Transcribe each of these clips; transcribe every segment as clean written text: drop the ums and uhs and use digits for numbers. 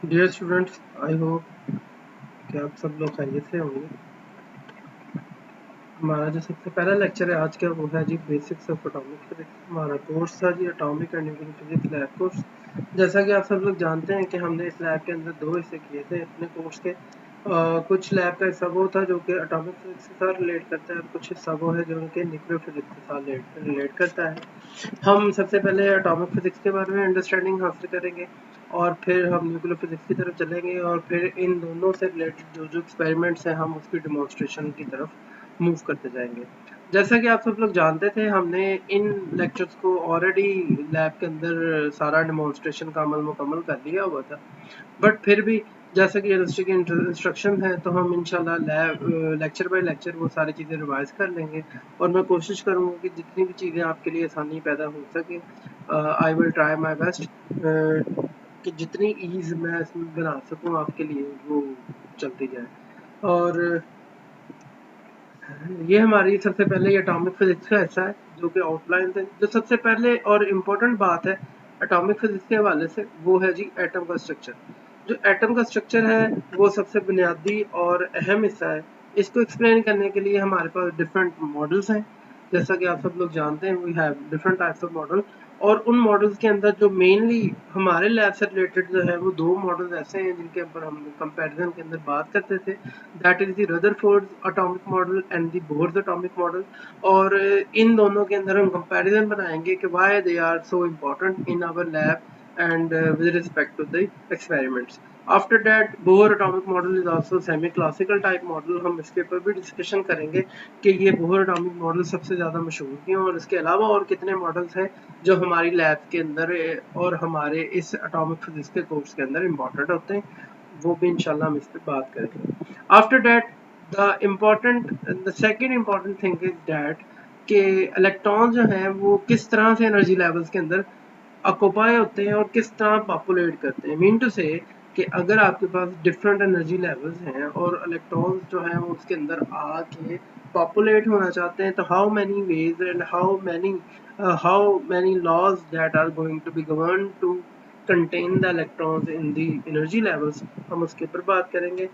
Dear students, I hope कि आप सब लोग खैरियत से होंगे। हमारा जो सबसे पहला लेक्चर है आज का वो है जी बेसिक्स ऑफ एटॉमिक फिजिक्स। हमारा कोर्स था जी atomic and nuclear physics lab course. जैसा कि आप सब लोग जानते हैं कि हमने इस लैब के अंदर 2 हिस्से किए थे अपने कोर्स के। कुछ लैब का हिस्सा वो था जो कि एटॉमिक फिजिक्स के साथ रिलेट करता है और कुछ हिस्सा वो है जो कि न्यूक्लियर फिजिक्स के साथ रिलेट करता है। हम सबसे पहले एटॉमिक फिजिक्स के बारे में अंडरस्टैंडिंग हासिल करेंगे और फिर हम न्यूक्लियर फिजिक्स की तरफ चलेंगे और फिर इन दोनों से रिलेटेड जो जो एक्सपेरिमेंट्स हैं हम उसकी डिमॉन्स्ट्रेशन की तरफ मूव करते जाएंगे। जैसा कि आप सब लोग जानते थे, हमने इन लेक्चर्स को ऑलरेडी लैब के अंदर सारा डिमॉन्स्ट्रेशन का अमल मुकम्मल कर लिया हुआ था, बट फिर भी जैसा कि यूनिवर्सिटी के इंस्ट्रक्शन है तो हम इंशाल्लाह लैब लेक्चर बाय लेक्चर वो सारी चीज़ें रिवाइज कर लेंगे और मैं कोशिश करूँगा कि जितनी भी चीज़ें आपके लिए आसानी पैदा हो सके, I will try my best कि जितनी ईज मैं इसमें बना सकूँ आपके लिए वो चलती जाए। और ये हमारी सबसे पहले एटॉमिक फिजिक्स का हिस्सा है जो कि आउटलाइन है। जो सबसे पहले और इम्पोर्टेंट बात है एटॉमिक फिजिक्स के हवाले से वो है जी एटम का स्ट्रक्चर। जो एटम का स्ट्रक्चर है वो सबसे बुनियादी और अहम हिस्सा है। इसको एक्सप्लेन करने के लिए हमारे पास डिफरेंट मॉडल्स हैं। जैसा कि आप सब लोग जानते हैं we have different types of model, और उन मॉडल्स के अंदर जो मेनली हमारे लैब से रिलेटेड जो है वो 2 मॉडल्स ऐसे हैं जिनके ऊपर हम कंपैरिजन के अंदर बात करते थे। That is the Rutherford atomic model and the Bohr's atomic model. और इन दोनों के अंदर हम कंपैरिजन बनाएंगे कि why they are so important in our lab and with respect to the experiments. After that, Bohr atomic model is also semi-classical type model. हम इसके ऊपर भी डिस्कशन करेंगे कि ये बोहर एटॉमिक मॉडल सबसे ज़्यादा मशहूर क्यों और इसके अलावा और कितने मॉडल्स हैं जो हमारी लैब के अंदर और हमारे इस एटॉमिक फिजिक्स के कोर्स के अंदर इम्पॉर्टेंट होते हैं, वो भी इंशाल्लाह हम इस पर बात करेंगे। After that the second important thing is that कि इलेक्ट्रॉन जो हैं वो किस तरह से एनर्जी लेवल्स के अंदर ऑक्यूपाई होते हैं और किस तरह पॉपुलेट करते हैं। मीन टू से कि अगर आपके पास डिफरेंट एनर्जी लेवल्स हैं और इलेक्ट्रॉन्स जो हैं वो उसके अंदर आके पॉपुलेट होना चाहते हैं तो how many ways and how many laws that are going to be govern to contain the electrons in the energy levels, हम उसके ऊपर बात करेंगे।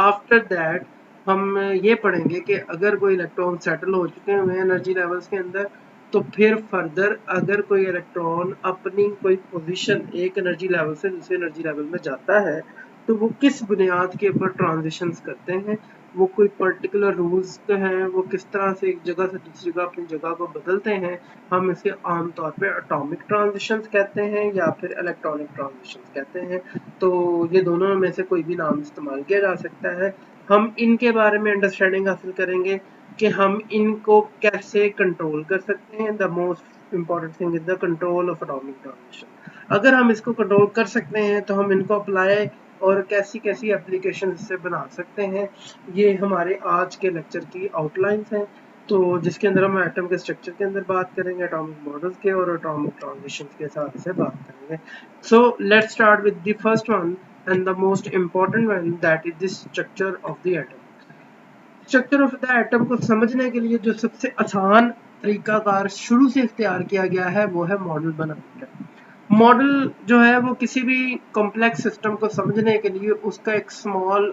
आफ्टर दैट हम ये पढ़ेंगे कि अगर कोई इलेक्ट्रॉन सेटल हो चुके हैं एनर्जी लेवल्स के अंदर तो फिर फर्दर अगर कोई इलेक्ट्रॉन अपनी कोई पोजीशन एक एनर्जी लेवल से दूसरे एनर्जी लेवल में जाता है तो वो किस बुनियाद के ऊपर ट्रांजिशंस करते हैं, वो कोई पर्टिकुलर रूल्स हैं, वो किस तरह से एक जगह से दूसरी जगह अपनी जगह को बदलते हैं। हम इसे आमतौर पे एटॉमिक ट्रांजिशंस कहते हैं या फिर इलेक्ट्रॉनिक ट्रांजिशंस कहते हैं। तो ये दोनों में से कोई भी नाम इस्तेमाल किया जा सकता है। हम इनके बारे में अंडरस्टैंडिंग हासिल करेंगे कि हम इनको कैसे कंट्रोल कर सकते हैं। The most important thing is the control of atomic transition. अगर हम इसको कंट्रोल कर सकते हैं तो हम इनको अप्लाई और कैसी कैसी एप्लीकेशन इससे बना सकते हैं, ये हमारे आज के लेक्चर की आउटलाइंस हैं। तो जिसके अंदर हम एटम के स्ट्रक्चर के अंदर बात करेंगे, एटॉमिक मॉडल्स के और एटॉमिक ट्रांजिशन के साथ से बात करेंगे। So let's start with the first one and the most important one, that is the structure of the atom. Structure of the atom को समझने के लिए जो सबसे आसान तरीकाकार शुरू से इख्तियार किया गया है वो है मॉडल बनाने का। मॉडल जो है वो किसी भी कॉम्प्लेक्स सिस्टम को समझने के लिए उसका एक स्मॉल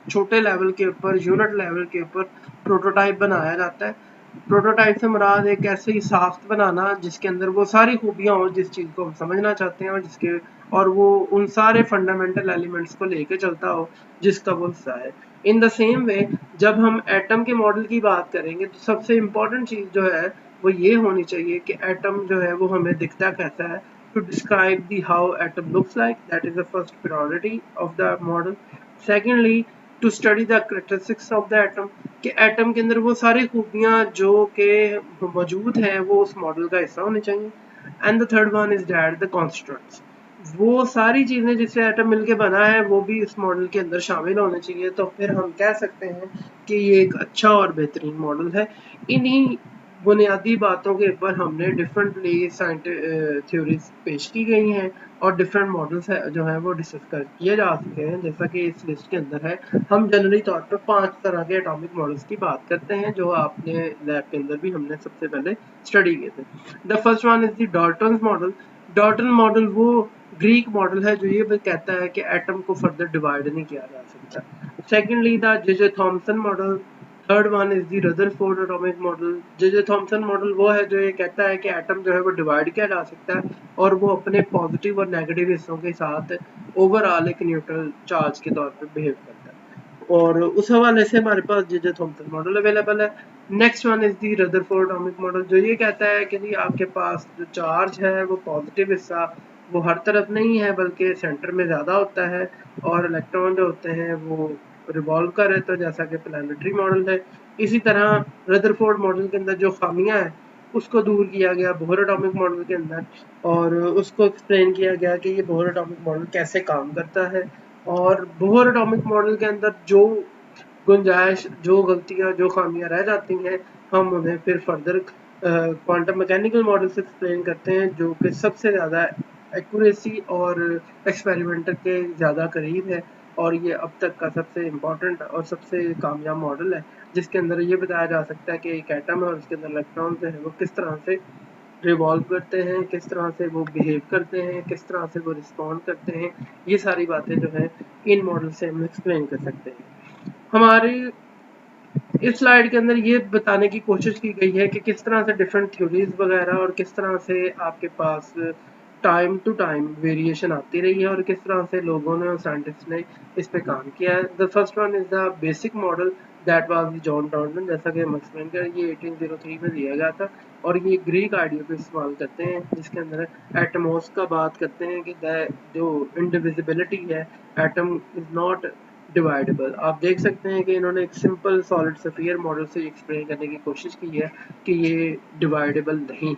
छोटे लेवल के ऊपर यूनिट लेवल के ऊपर प्रोटोटाइप बनाया जाता है। प्रोटोटाइप से मुराद एक ऐसी साख्त बनाना जिसके अंदर वो सारी खूबियां हो जिस चीज़ को हम समझना चाहते हैं और वो उन सारे फंडामेंटल एलिमेंट्स को लेके चलता हो जिसका वो हिस्सा है। इन द सेम वे जब हम एटम के मॉडल की बात करेंगे तो सबसे इम्पोर्टेंट चीज़ जो है वो ये होनी चाहिए कि एटम जो है वो हमें दिखता कैसा है। To describe the how atom looks like, that is the first priority of the model. Secondly, to study the characteristics of the atom, कि एटम के अंदर वो सारी खूबियां जो कि मौजूद हैं वो उस मॉडल का हिस्सा होनी चाहिए। And the third one is that the constituents, वो सारी चीजें जिससे एटम मिलके बना है वो भी इस मॉडल के अंदर शामिल होने चाहिए। तो फिर हम कह सकते हैं कि ये एक अच्छा और बेहतरीन मॉडल है। इन्हीं बुनियादी बातों के ऊपर हमने डिफरेंटली साइंटिफिक थ्योरीज पेश की गई हैं और डिफरेंट मॉडल्स है जो है वो डिस्कस किए जा सके हैं। जैसा कि इस लिस्ट के अंदर है, हम जनरली तौर पर 5 तरह के एटॉमिक मॉडल्स की बात करते हैं जो आपने लैब के अंदर भी हमने सबसे पहले स्टडी किए थे। The first one is the Dalton model. Dalton model वो ग्रीक मॉडल है जो ये कहता है कि एटम को फर्दर डिवाइड नहीं किया जा सकता। Secondly the J Thomson model. Third one is the Rutherford atomic model. J Thomson model वो है जो ये कहता है कि एटम जो है वो डिवाइड किया जा सकता है और वो अपने पॉजिटिव और नेगेटिव हिस्सों के साथ ओवरऑल एक न्यूट्रल चार्ज के तौर पर बिहेव करता है। और उस हवाले से हमारे पास जे थॉमसन मॉडल अवेलेबल है। Next one is the Rutherford atomic model जो ये कहता है कि जी आपके पास जो चार्ज है वो पॉजिटिव हिस्सा वो हर तरफ नहीं है बल्कि सेंटर में ज़्यादा होता है और इलेक्ट्रॉन जो होते हैं वो रिवॉल्व कर रहे थे जैसा कि प्लानिटरी मॉडल है। इसी तरह रदरफोर्ड मॉडल के अंदर जो खामियां हैं उसको दूर किया गया बोहर एटॉमिक मॉडल के अंदर और उसको एक्सप्लेन किया गया कि ये बोहर एटॉमिक मॉडल कैसे काम करता है और बोहर एटॉमिक मॉडल के अंदर जो गुंजाइश, जो गलतियां, जो खामियां रह जाती हैं हम उन्हें फिर फर्दर क्वांटम मैकेनिकल मॉडल से एक्सप्लेन करते हैं जो कि सबसे ज़्यादा एक्यूरेसी और एक्सपेरिमेंटर के ज़्यादा करीब है और ये अब तक का सबसे इम्पोर्टेंट और सबसे कामयाब मॉडल है जिसके अंदर ये बताया जा सकता है कि एक एटम है और उसके अंदर इलेक्ट्रॉन जो है वो किस तरह से रिवॉल्व करते हैं, किस तरह से वो बिहेव करते हैं, किस तरह से वो रिस्पॉन्ड करते हैं। ये सारी बातें जो है इन मॉडल से हम एक्सप्लेन कर सकते हैं। हमारी इस स्लाइड के अंदर ये बताने की कोशिश की गई है कि किस तरह से डिफरेंट थ्योरीज वगैरह और किस तरह से आपके पास टाइम टू टाइम वेरिएशन आती रही है और किस तरह से लोगों ने और साइंटिस्ट ने इस पे काम किया है। The first one is the basic model that was John Dalton, जैसा कि हम एक्सप्लेन कर ये 1803 में दिया गया था और ये ग्रीक आइडिया को इस्तेमाल करते हैं जिसके अंदर एटमोस का बात करते हैं कि जो इंडिविजिबिलिटी है एटम इज नॉट डिवाइडेबल। आप देख सकते हैं कि इन्होंने एक सिंपल सॉलिड स्फीयर मॉडल से एक्सप्लेन करने की कोशिश की है कि ये डिवाइडेबल नहीं।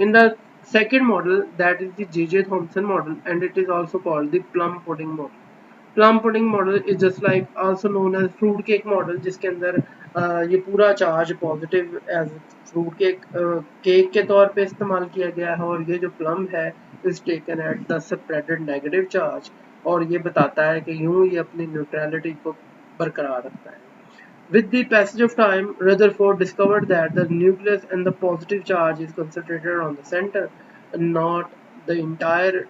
In the second model, that is the J.J. Thomson model, and it is also called the plum pudding model. Plum pudding model is just like also known as fruit cake model जिसके अंदर ये पूरा charge positive as fruit cake cake के तौर पे इस्तेमाल किया गया है और ये जो प्लम है is taken at the spreaded negative charge और ये बताता है कि यूं ये अपनी न्यूट्रलिटी को बरकरार रखता है। With the passage of time, Rutherford discovered that the nucleus and the positive charge is concentrated on the center and not the entire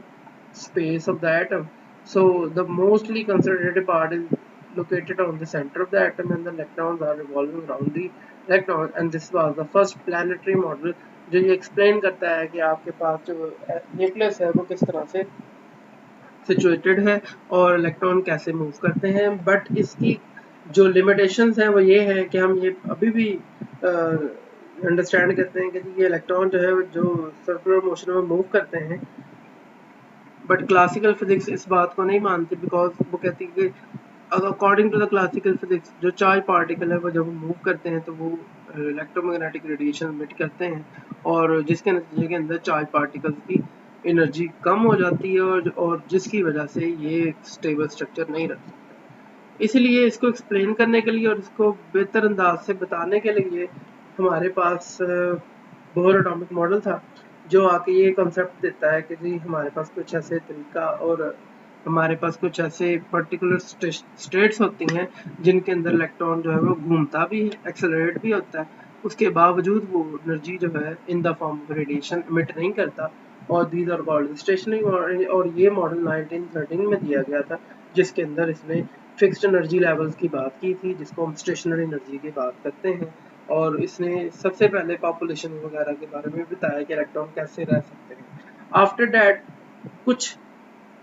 space of the atom. So the mostly concentrated part is located on the center of the atom and the electrons are revolving around the electron, and this was the first planetary model जो ये explain करता है कि आपके पास जो nucleus है वो किस तरह से सिचुएटेड है और इलेक्ट्रॉन कैसे मूव करते हैं। बट इसकी जो लिमिटेशंस हैं वो ये है कि हम ये अभी भी अंडरस्टैंड करते हैं कि ये इलेक्ट्रॉन जो है जो सर्कुलर मोशन में मूव करते हैं बट क्लासिकल फिजिक्स इस बात को नहीं मानती बिकॉज वो कहती है कि according to the classical physics जो चार्ज पार्टिकल है वो जब मूव करते हैं तो वो इलेक्ट्रोमैग्नेटिक रेडिएशन इमिट करते हैं और जिसके नतीजे के अंदर चार्ज पार्टिकल्स की एनर्जी कम हो जाती है और जिसकी वजह से ये स्टेबल स्ट्रक्चर नहीं रख सकते। इसलिए इसको एक्सप्लेन करने के लिए और इसको बेहतर अंदाज से बताने के लिए हमारे पास बोहर एटॉमिक मॉडल था जो आके ये कॉन्सेप्ट देता है कि जी हमारे पास कुछ ऐसे तरीका और हमारे पास कुछ ऐसे पर्टिकुलर स्टेट्स होती हैं जिनके अंदर इलेक्ट्रॉन जो है वो घूमता भी है, एक्सेलरेट भी होता है, उसके बावजूद वो एनर्जी जो है in the form of radiation emit नहीं करता और these are called stationary model. और ये मॉडल 1913 में दिया गया था जिसके अंदर इसने फिक्स्ड एनर्जी लेवल्स की बात की थी जिसको हम स्टेशनरी एनर्जी की बात करते हैं और इसने सबसे पहले पॉपुलेशन वगैरह के बारे में बताया कि इलेक्ट्रॉन कैसे रह सकते हैं। आफ्टर डैट कुछ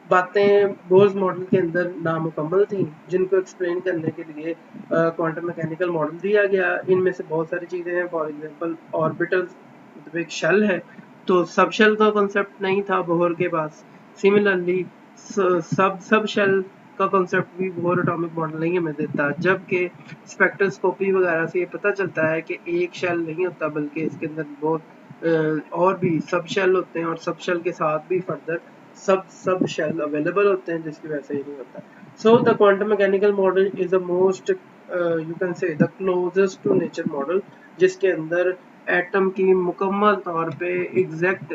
बातें बोर्स मॉडल के अंदर नामुकम्मल थी जिनको एक्सप्लेन करने के लिए क्वांटम मैकेनिकल मॉडल दिया गया। इनमें से बहुत सारी चीज़ें हैं, फॉर एग्जांपल ऑर्बिटल्स मतलब एक शेल है तो सब शेल का कॉन्सेप्ट नहीं था बोहर के पास। सिमिलरली सब शेल का कॉन्सेप्ट भी बोहर एटॉमिक मॉडल नहीं हमें देता, जबकि स्पेक्ट्रोस्कोपी वगैरह से ये पता चलता है कि एक शेल नहीं होता बल्कि इसके अंदर बहुत और भी सब शेल होते हैं और सब शेल के साथ भी फर्दर सब शेल अवेलेबल होते हैं जिसकी वजह से ये नहीं होता। So the quantum mechanical model is the most you can say the closest to nature model जिसके अंदर एटम की मुकम्मल तौर पे एग्जैक्ट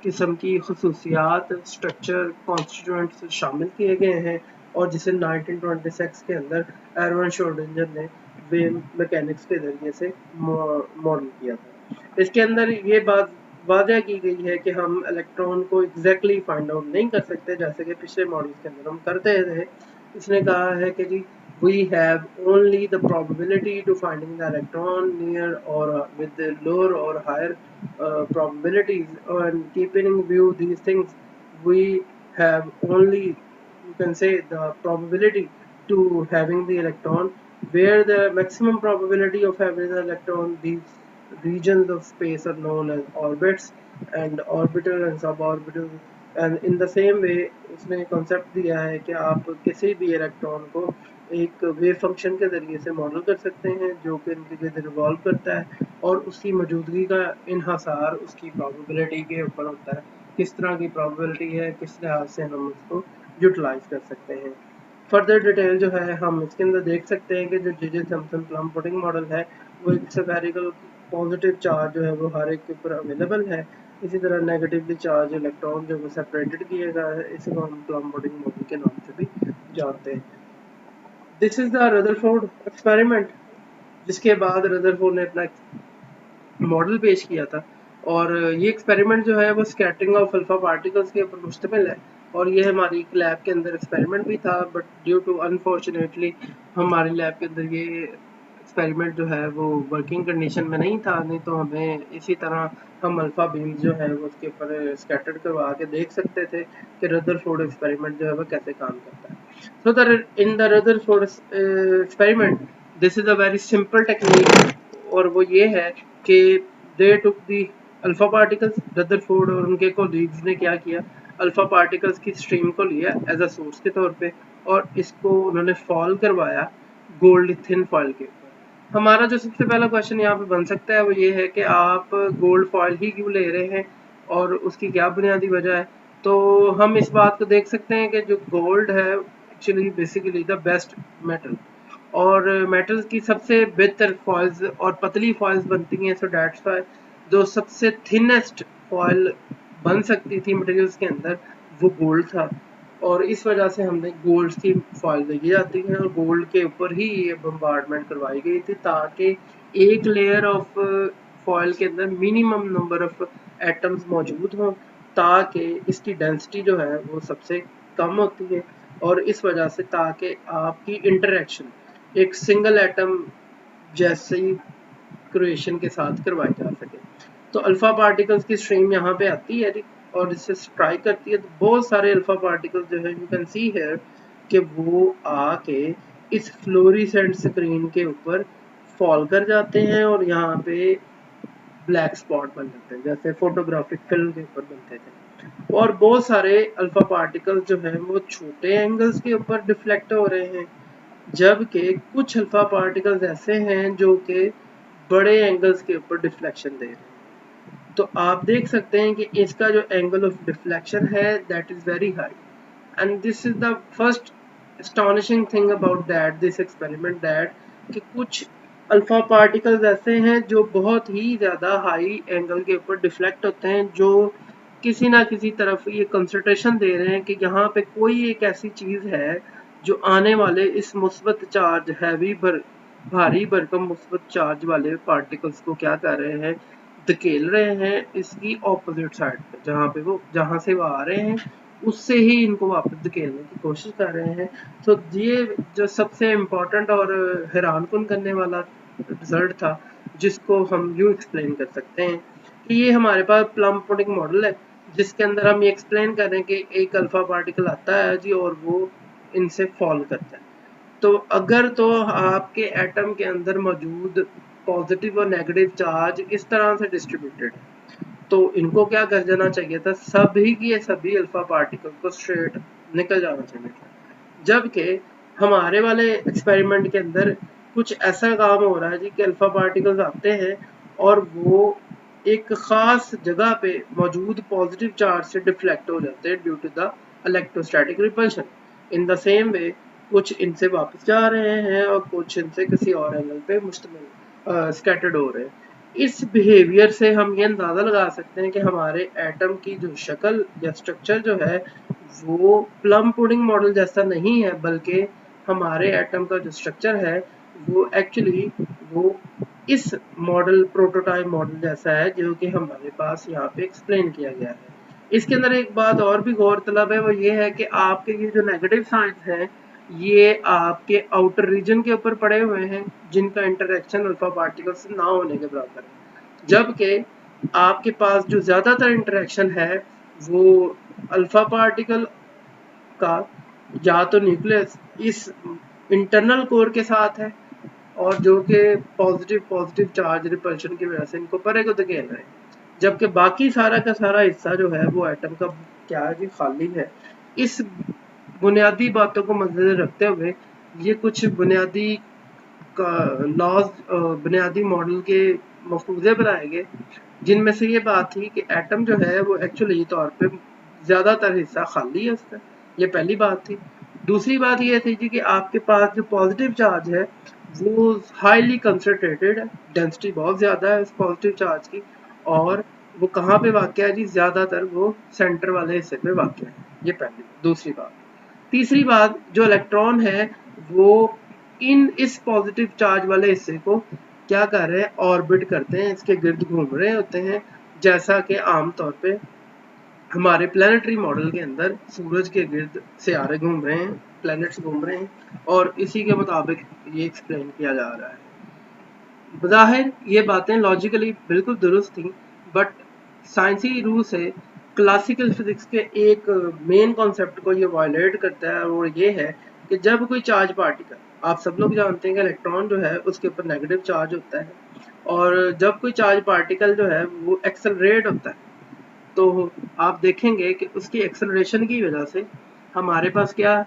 किस्म की खसूसियात, स्ट्रक्चर, कॉन्स्टिट्यूएंट्स शामिल किए गए हैं और जिसे 1926 के अंदर एरवन श्रोडिंगर ने वेव मैकेनिक्स के जरिए से मॉडल किया था। इसके अंदर ये बात वादा की गई है कि हम इलेक्ट्रॉन को एग्जैक्टली फाइंड आउट नहीं कर सकते जैसे कि पिछले मॉडल के अंदर हम करते थे। इसने कहा है कि जी we have only the probability to finding the electron near or with the lower or higher probabilities, and keeping in view these things we have only, you can say, the probability to having the electron where the maximum probability of having the electron, these regions of space are known as orbits and orbital and suborbital। And in the same वे उसने concept दिया है कि आप किसी भी electron को एक wave function के ज़रिए से मॉडल कर सकते हैं जो कि इनके गिर्द रिवॉल्व करता है और उसकी मौजूदगी का इन्हासार उसकी प्रोबेबिलिटी के ऊपर होता है, किस तरह की प्रोबेबिलिटी है, किस लिहाज से हम उसको यूटिलाइज कर सकते हैं। फर्दर डिटेल जो है हम इसके अंदर देख सकते हैं कि जो J J Thomson plum pudding model है वो एक स्फेरिकल पॉजिटिव चार्ज जो है वो हर एक के ऊपर अवेलेबल है। इसी तरह नेगेटिवली चार्ज इलेक्ट्रॉन जो वो सेपरेटेड किया गया है, इसको हम प्लम पुडिंग मॉडल के नाम से भी जानते हैं। This is the Rutherford experiment, जिसके बाद रदरफोर्ड ने अपना मॉडल पेश किया था और ये एक्सपेरिमेंट जो है वो स्कैटरिंग ऑफ अल्फा पार्टिकल्स के ऊपर मुश्तमिल है और ये हमारी लैब के अंदर एक्सपेरिमेंट भी था, बट ड्यू टू अनफॉर्चुनेटली हमारी लैब के अंदर ये एक्सपेरिमेंट जो है वो वर्किंग कंडीशन में नहीं था, नहीं तो हमें इसी तरह हम अल्फा बीम्स जो है वो उसके ऊपर स्कैटर्ड करवा के देख सकते थे कि रदरफोर्ड एक्सपेरिमेंट जो है वो कैसे काम करता है। So in the Rutherford experiment this is a very simple technique और वो ये है कि they took the alpha particles, Rutherford और उनके कोलीग्स ने क्या किया, अल्फा पार्टिकल्स की स्ट्रीम को लिया एज अ सोर्स के तौर पे और इसको उन्होंने फॉल करवाया गोल्ड थिन फॉइल के ऊपर। हमारा जो सबसे पहला क्वेश्चन यहाँ पे बन सकता है वो ये है कि आप गोल्ड फॉइल ही क्यों ले रहे हैं और उसकी क्या बुनियादी वजह है। तो हम इस बात को देख सकते हैं कि जो गोल्ड है actually basically the best metal और मेटल्स की सबसे बेहतर फॉइल्स और पतली फॉइल्स बनती हैं। सो डैट्स व्हाई जो सबसे थिनेस्ट फॉइल बन सकती थी मटेरियल्स के अंदर वो गोल्ड था और इस वजह से हमने गोल्ड की फॉइल दी जाती है और गोल्ड के ऊपर ही ये बम्बार्डमेंट करवाई गई थी ताकि एक लेयर ऑफ फॉइल के अंदर मिनिमम नंबर ऑफ एटम्स मौजूद हों ताकि इसकी डेंसिटी जो है वो सबसे कम होती है और इस वजह से ताकि आपकी इंटरेक्शन एक सिंगल एटम जैसी क्रिएशन के साथ करवाई जा सके। तो अल्फा पार्टिकल्स की स्ट्रीम यहाँ पे आती है और इससे स्ट्राइक करती है तो बहुत सारे अल्फा पार्टिकल्स जो है यू कैन सी हियर कि वो आके इस फ्लोरेसेंट स्क्रीन के ऊपर फॉल कर जाते हैं और यहाँ पे ब्लैक स्पॉट बन जाते हैं जैसे फोटोग्राफिक फिल्म के ऊपर बनते थे। और बहुत सारे अल्फा पार्टिकल्स जो है वो छोटे एंगल्स के ऊपर डिफ्लेक्ट हो रहे हैं जबकि कुछ अल्फा पार्टिकल्स ऐसे हैं जो कि बड़े एंगल्स के ऊपर डिफ्लेक्शन दे रहे हैं। तो आप देख सकते हैं कि इसका जो एंगल ऑफ डिफ्लेक्शन है that is very high and this is the first astonishing thing about that this experiment that कि कुछ अल्फा पार्टिकल्स ऐसे हैं जो बहुत ही ज़्यादा हाई एंगल के ऊपर डिफ्लेक्ट होते हैं जो किसी ना किसी तरफ ये कंसंट्रेशन दे रहे हैं कि यहाँ पे कोई एक ऐसी चीज़ है जो आने वाले इस मुस्बत चार्ज हैवी भारी भरकम मुस्बत चार्ज वाले पार्टिकल्स को क्या कर रहे हैं, धकेल रहे हैं इसकी ऑपोजिट साइड पे जहाँ से वो आ रहे हैं उससे ही इनको वापस धकेलने की कोशिश कर रहे हैं। तो ये जो सबसे इम्पोर्टेंट और हैरानकुन करने वाला रिजल्ट था जिसको हम यूँ एक्सप्लेन कर सकते हैं कि ये हमारे पास प्लम पुडिंग मॉडल है जिसके अंदर हम ये एक्सप्लेन कर रहे हैं कि एक अल्फा पार्टिकल आता है जी और वो इनसे फॉल करता है। तो अगर तो आपके एटम के अंदर मौजूद पॉजिटिव और नेगेटिव चार्ज इस तरह से डिस्ट्रीब्यूटेड है तो इनको क्या कर जाना चाहिए था, सभी की सभी अल्फा पार्टिकल को स्ट्रेट निकल जाना चाहिए था। जबकि हमारे वाले एक्सपेरिमेंट के अंदर कुछ ऐसा काम हो रहा है जी कि अल्फा पार्टिकल्स आते हैं और वो एक खास जगह पे मौजूद पॉजिटिव चार्ज से डिफ्लेक्ट हो जाते हैं due to the electrostatic repulsion. In the same way कुछ इनसे वापस जा रहे हैं और कुछ इनसे किसी और एंगल पे मुश्तमिल स्कैटर्ड हो रहे हैं। इस बिहेवियर से हम ये अंदाज़ा लगा सकते हैं कि हमारे एटम की जो शक्ल या स्ट्रक्चर जो है वो प्लम पुडिंग मॉडल जैसा नहीं है, बल्कि हमारे एटम का जो स्ट्रक्चर है वो एक्चुअली वो इस मॉडल प्रोटोटाइप मॉडल जैसा है जो कि हमारे पास यहाँ पे एक्सप्लेन किया गया है। इसके अंदर एक बात और भी गौरतलब है, वो ये है कि आपके ये जो नेगेटिव साइंस है ये आपके आउटर रीजन के ऊपर पड़े हुए हैं जिनका इंटरेक्शन अल्फा पार्टिकल से ना होने के बराबर है, जबकि आपके पास जो ज़्यादातर इंटरेक्शन है वो अल्फा पार्टिकल का या तो न्यूक्लियस इस इंटरनल कोर के साथ है और जो कि पॉजिटिव पॉजिटिव चार्ज रिपल्शन की वजह से इनको परे को धकेल रहे हैं, जबकि बाकी सारा का सारा हिस्सा जो है वो एटम का क्या है जी, खाली है। इस बुनियादी बातों को मद्देनजर रखते हुए ये कुछ बुनियादी लॉज बुनियादी मॉडल के मफरूज़े बनाए गए, जिनमें से ये बात थी कि एटम जो है वो एक्चुअली तौर पे ज़्यादातर हिस्सा खाली है उसका, ये पहली बात थी। दूसरी बात ये थी जी कि आपके पास जो पॉजिटिव चार्ज है वो हाईली कंसंट्रेटेड है, डेंसिटी बहुत ज़्यादा है उस पॉजिटिव चार्ज की, और वो कहाँ पे वाक़ है जी, ज़्यादातर वो सेंटर वाले हिस्से पे वाक़ है। ये पहली दूसरी बात। तीसरी बात, जो इलेक्ट्रॉन है वो इस पॉजिटिव चार्ज वाले हिस्से को क्या कर रहे हैं, ऑर्बिट करते हैं, इसके गिर्द घूम रहे होते हैं, जैसा कि आमतौर पे हमारे प्लानिटरी मॉडल के अंदर सूरज के गिर्द सियारे घूम रहे हैं, प्लैनेट्स घूम रहे हैं, और इसी के मुताबिक ये एक्सप्लेन किया जा रहा है। बज़ाहिर ये बातें लॉजिकली बिल्कुल दुरुस्त थी, बट साइंसी रूह से क्लासिकल फिजिक्स के एक मेन कॉन्सेप्ट को ये वायलेट करता है, और ये है कि जब कोई चार्ज पार्टिकल, आप सब लोग जानते हैं कि इलेक्ट्रॉन जो है उसके ऊपर नेगेटिव चार्ज होता है, और जब कोई चार्ज पार्टिकल जो है वो एक्सेलरेट होता है तो आप देखेंगे कि उसकी एक्सेलरेशन की वजह से हमारे पास क्या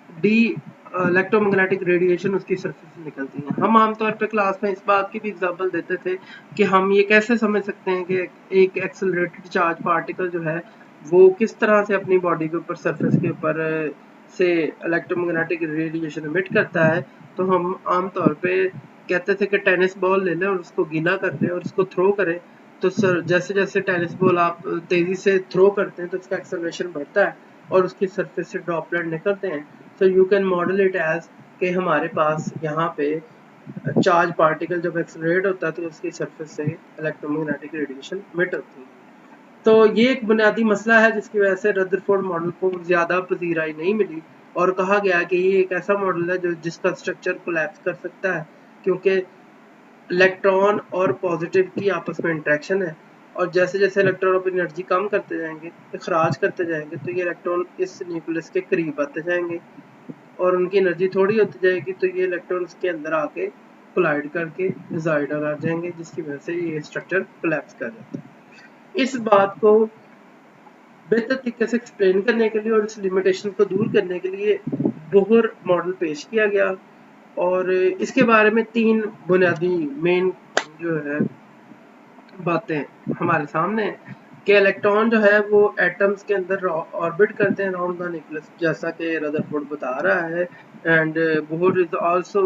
डी इलेक्ट्रोमैग्नेटिक रेडिएशन उसकी सरफेस से निकलती है। हम आमतौर पे क्लास में इस बात की भी एग्जांपल देते थे कि हम ये कैसे समझ सकते हैं कि एक एक्सेलरेटेड चार्ज पार्टिकल जो है वो किस तरह से अपनी बॉडी के ऊपर सरफेस के ऊपर से इलेक्ट्रोमैग्नेटिक रेडिएशन एमिट करता है। तो हम आमतौर पे कहते थे कि टेनिस बॉल ले लें और उसको गीला कर लें और उसको थ्रो करें, तो सर जैसे जैसे टेनिस बॉल आप तेज़ी से थ्रो करते हैं तो उसका एक्सेलरेशन बढ़ता है और उसकी सरफेस से ड्रॉपलेट निकलते हैं। So you can model it as कि हमारे पास यहाँ पे चार्ज पार्टिकल जब एक्सेलरेट होता है तो उसकी सरफेस से इलेक्ट्रोमैग्नेटिक रेडिएशन मिट होती है। तो ये एक बुनियादी मसला है जिसकी वजह से रदरफोर्ड मॉडल को ज़्यादा पजीराई नहीं मिली, और कहा गया कि ये एक ऐसा मॉडल है जो जिसका स्ट्रक्चर कोलैप्स कर सकता है, क्योंकि इलेक्ट्रॉन और पॉजिटिव की आपस में इंट्रैक्शन है, और जैसे जैसे इलेक्ट्रॉन अपनी एनर्जी कम करते जाएंगे, इखराज करते जाएंगे, तो ये इलेक्ट्रॉन इस न्यूक्लियस के करीब आते जाएंगे और उनकी एनर्जी थोड़ी होती जाएगी, तो ये इलेक्ट्रॉन के अंदर आके कोलाइड करके डिजाइडर कर जाएंगे, जिसकी वजह से ये स्ट्रक्चर कोलैप्स कर जाता है। इस बात को बेहतर तरीके से एक्सप्लेन करने के लिए और इस लिमिटेशन को दूर करने के लिए बोहर मॉडल पेश किया गया, और इसके बारे में तीन बुनियादी मेन जो है बातें हमारे सामने हैं कि इलेक्ट्रॉन जो है वो एटम्स के अंदर ऑर्बिट करते हैं अराउंड द न्यूक्लियस, जैसा कि रदरफोर्ड बता रहा है, and Bohr is also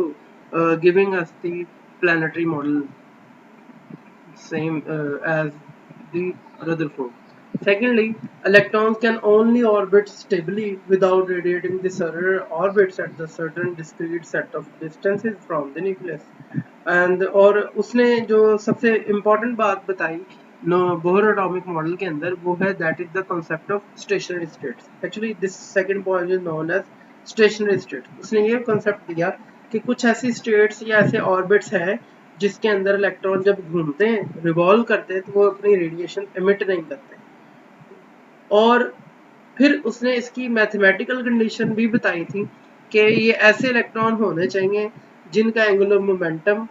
giving us the planetary model same as the Rutherford. Secondly, electrons can only orbit stably without radiating the solar orbits at the certain discrete set of distances from the nucleus. And और उसने जो सबसे important बात बताई Bohr atomic model के अंदर, वो है that is the concept of stationary states. Actually this second point is known as stationary states. उसने ये कॉन्सेप्ट दिया कि कुछ ऐसी स्टेट्स या ऐसे ऑर्बिट्स हैं जिसके अंदर इलेक्ट्रॉन जब घूमते हैं, रिवॉल्व करते हैं, तो वो अपनी रेडिएशन एमिट नहीं करते। और फिर उसने इसकी मैथमेटिकल कंडीशन भी बताई थी कि ये ऐसे इलेक्ट्रॉन होने चाहिए जिनका एंगुलर मोमेंटम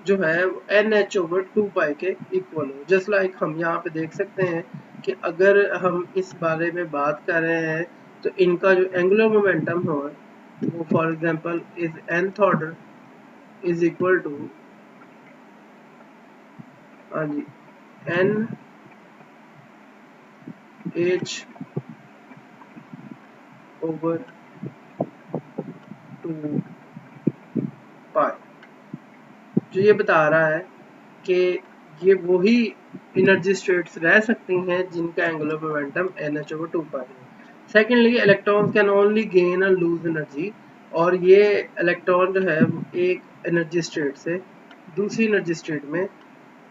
जो है NH/2π के इक्वल हो। जस्ट लाइक हम यहाँ पे देख सकते हैं कि अगर हम इस बारे में बात कर रहे हैं तो इनका जो एंगुलर मोमेंटम हो वो for example is nth order is equal to हाँ जी NH/2π, जो ये बता रहा है कि ये वही एनर्जी स्टेट्स रह सकती हैं जिनका एंगुलर मोमेंटम NH/2 पर है। Secondly, electron can only gain और लूज एनर्जी, और ये इलेक्ट्रॉन जो है एक एनर्जी स्टेट से दूसरी एनर्जी स्टेट में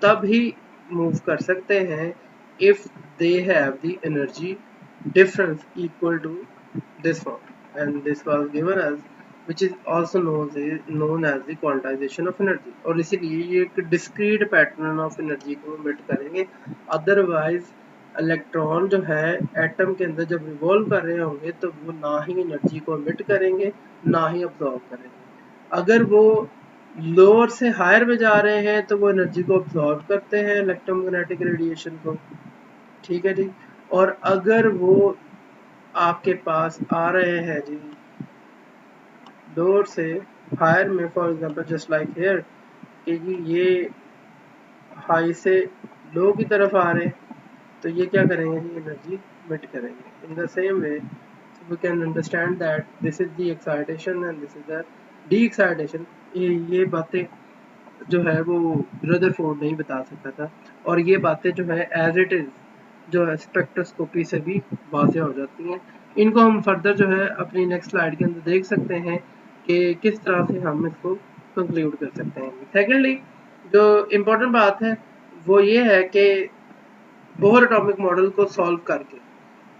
तब ही मूव कर सकते हैं if they have the energy difference equal to this one, and this was given as, which is also known as the quantization of energy, और इसीलिए ये एक discrete pattern of energy को emit करेंगे। अदरवाइज इलेक्ट्रॉन जो है atom के अंदर जब रिवॉल्व कर रहे होंगे तो वो ना ही एनर्जी को emit करेंगे ना ही अब्जॉर्ब करेंगे। अगर वो लोअर से हायर में जा रहे हैं तो वो एनर्जी को अब्जॉर्ब करते हैं, इलेक्ट्रोमैग्नेटिक रेडिएशन को, ठीक है जी। और अगर वो आपके पास आ रहे हैं जी लोअर से हायर में, for example just like here, कि ये हाई से लो की तरफ आ रहे हैं, तो ये क्या करेंगे जी, एनर्जी मिट करेंगे। In the same way we can understand that this is the excitation and this is the de excitation. ये बातें जो है वो रदरफोर्ड नहीं बता सकता था, और ये बातें जो है एज इट इज जो है स्पेक्ट्रोस्कोपी से भी वाज़ेह हो जाती हैं। इनको हम फर्दर जो है अपनी नेक्स्ट स्लाइड के अंदर देख सकते हैं कि किस तरह से हम इसको कंक्लूड कर सकते हैं। सेकेंडली, जो इम्पोर्टेंट बात है वो ये है कि बोहर एटॉमिक मॉडल को सॉल्व करके,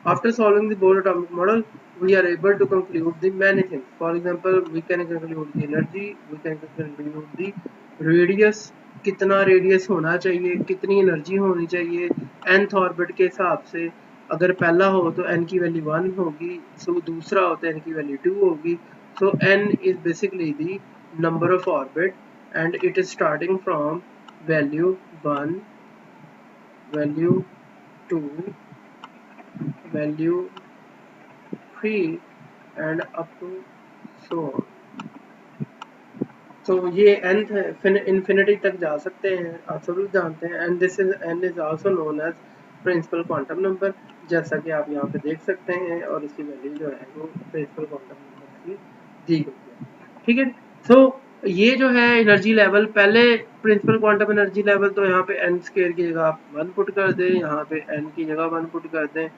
after solving the Bohr atomic model, we are able to conclude the many things. For example, we can conclude the energy, we can conclude the radius, कितना radius होना चाहिए, कितनी energy होनी चाहिए nth orbit के हिसाब से। अगर पहला हो तो n की वैल्यू 1 होगी, सो दूसरा हो तो n की वैल्यू 2 होगी। सो n is basically the number of orbit and it is starting from value 1, value 2, value 3 and up to so on। तो ये nth इंफिनिटी तक जा सकते हैं, आप सब लोग जानते हैं। And this is n is also known as principal quantum number, जैसा कि आप यहाँ पे देख सकते हैं, और इसकी वैल्यू जो है वो प्रिंसिपल क्वांटम नंबर की दी गई है, ठीक है। सो ये जो है एनर्जी लेवल, पहले प्रिंसिपल क्वांटम एनर्जी लेवल तो यहाँ पे n स्क्वायर की जगह आप 1 पुट कर दें, यहाँ पे n की जगह 1 पुट कर दें,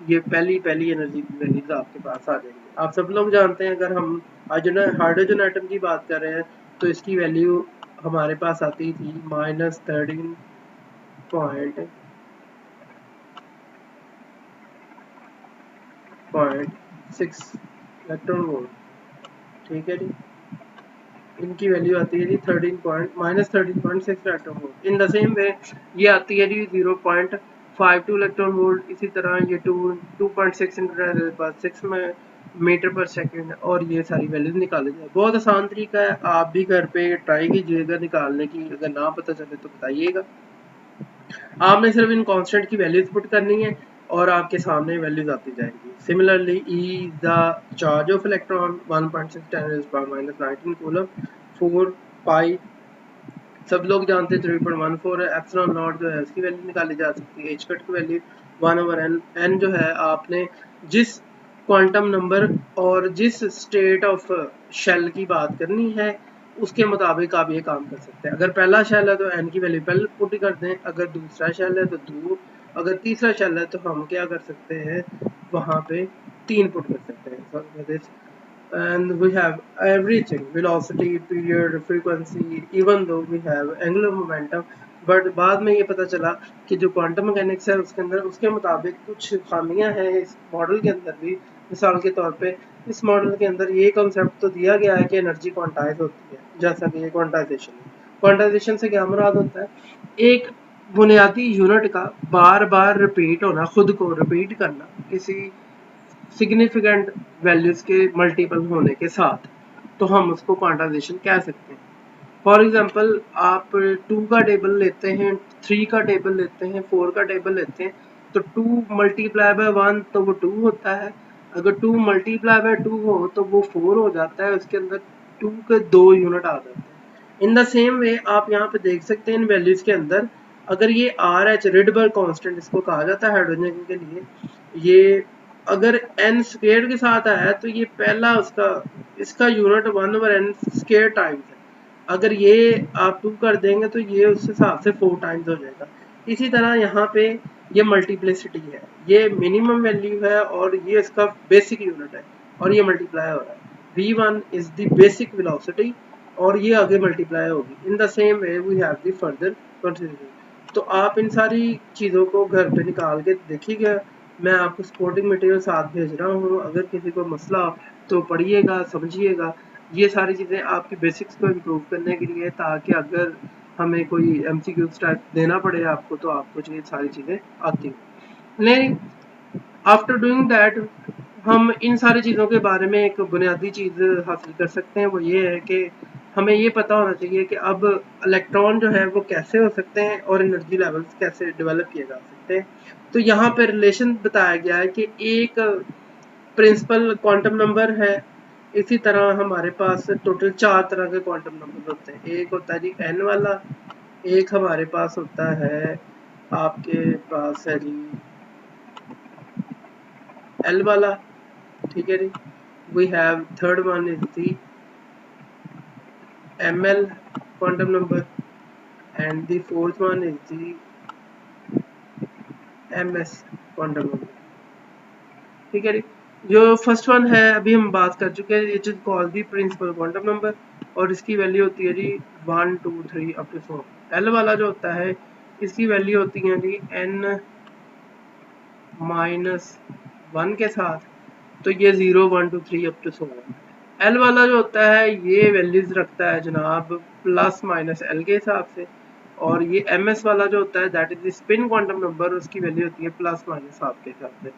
ये पहली एनर्जी की वैल्यूज आपके पास आ जाएंगी। आप सब लोग जानते हैं अगर हम हाइड्रोजन एटम की बात कर रहे हैं तो इसकी वैल्यू हमारे पास आती थी -13.6 इलेक्ट्रॉन वोल्ट, ठीक है जी। इनकी वैल्यू आती है जी -13.6 electron volt. In the same वे ये आती है जी 0.52 इलेक्ट्रॉन वोल्ट। इसी तरह ये 2.6 × 10⁻⁶ मीटर पर सेकंड, और ये सारी वैल्यूज निकाले जाए। बहुत आसान तरीका है, आप भी घर पे ट्राई कीजिएगा निकालने की, अगर ना पता चले तो बताइएगा। आपने सिर्फ इन कांस्टेंट की वैल्यूज पुट करनी है और आपके सामने वैल्यूज आती जाएंगी। Similarly E the charge of electron 1.6 10⁻⁻19 coulomb, 4 पाई सब लोग जानते हैं 3.14 है। एप्सिलॉन नॉट जो है उसकी वैल्यू निकाली जा सकती है, h कट की वैल्यू 1/n। n जो है आपने जिस क्वांटम नंबर और जिस स्टेट ऑफ शेल की बात करनी है उसके मुताबिक आप ये काम कर सकते हैं। अगर पहला शेल है तो n की वैल्यू पहले पुट कर दें, अगर दूसरा शेल है तो 2, अगर तीसरा शेल है तो हम क्या कर सकते हैं, वहाँ पे 3 पुट कर सकते हैं। And we have everything, velocity, period, frequency, even though we have angular momentum, but बाद में ये पता चला कि जो क्वांटम मैकेनिक्स है उसके अंदर उसके मुताबिक कुछ खामियां हैं इस मॉडल के अंदर भी। मिसाल के तौर पे इस मॉडल के अंदर ये कॉन्सेप्ट तो दिया गया है कि एनर्जी क्वांटाइज होती है, जैसा कि ये क्वांटाइजेशन है। क्वांटाइजेशन से क्या मुराद होता है, एक बुनियादी यूनिट का बार बार रिपीट होना, खुद को रिपीट करना किसी सिग्निफिकेंट वैल्यूज के मल्टीपल होने के साथ, तो हम उसको क्वांटाइजेशन कह सकते हैं। फॉर एग्जांपल आप 2 का टेबल लेते हैं, 3 का टेबल लेते हैं, 4 का टेबल लेते हैं, तो 2 × 1 तो वो 2 होता है। अगर 2 × 2 हो तो वो 4 हो जाता है, उसके अंदर 2 के 2 यूनिट आ जाते हैं। इन द सेम वे आप यहाँ पे देख सकते हैं इन वैल्यूज के अंदर, अगर ये RH रिडबर्ग कांस्टेंट इसको कहा जाता है हाइड्रोजन के लिए, ये अगर n स्क्वायर के साथ आया तो ये पहला उसका इसका यूनिट 1/n स्क्वायर टाइम्स है। अगर ये आप 2 कर देंगे तो ये उस हिसाब से 4 टाइम्स हो जाएगा। इसी तरह यहाँ पे ये मल्टीप्लिसिटी है, ये मिनिमम वैल्यू है और ये इसका बेसिक यूनिट है और ये मल्टीप्लाई हो रहा है। v1 is the basic velocity और ये आगे मल्टीप्लाई होगी। In the same way we have the further continuity. तो आप इन सारी चीज़ों को घर पे निकाल के देखिएगा। मैं आपको सपोर्टिंग मटेरियल साथ भेज रहा हूँ, अगर किसी को मसला हो तो पढ़िएगा, समझिएगा। ये सारी चीज़ें आपकी बेसिक्स को इम्प्रूव करने के लिए, ताकि अगर हमें कोई MCQs टाइप देना पड़े आपको तो आपको ये सारी चीज़ें आती हैं। नहीं, आफ्टर डूइंग दैट हम इन सारी चीज़ों के बारे में एक बुनियादी चीज़ हासिल कर सकते हैं। वो ये है कि हमें ये पता होना चाहिए कि अब इलेक्ट्रॉन जो है वो कैसे हो सकते हैं और एनर्जी लेवल्स कैसे डेवलप किए जा सकते हैं। तो यहाँ पे रिलेशन बताया गया है कि एक प्रिंसिपल क्वांटम नंबर है, इसी तरह हमारे पास टोटल 4 तरह के क्वांटम नंबर होते हैं। एक होता है जी n वाला, एक हमारे पास होता है, आपके पास है जी l वाला, ठीक है जी। We have third one is the ml quantum number and the fourth one is the ms quantum number, ठीक है जी। जो फर्स्ट वन है अभी हम बात कर चुके हैं, it is called the principal quantum number और इसकी वैल्यू होती है जी 1 2 3 अप टू 4। एल वाला जो होता है इसकी वैल्यू होती है जी n -1 के साथ, तो ये 0 1 2 3 अप टू 4। एल वाला जो होता है ये वैल्यूज रखता है जनाब प्लस माइनस एल के हिसाब से, और ये एम एस वाला जो होता है that is spin quantum number, उसकी वैल्यू होती है प्लस माइनस हाफ के हिसाब से।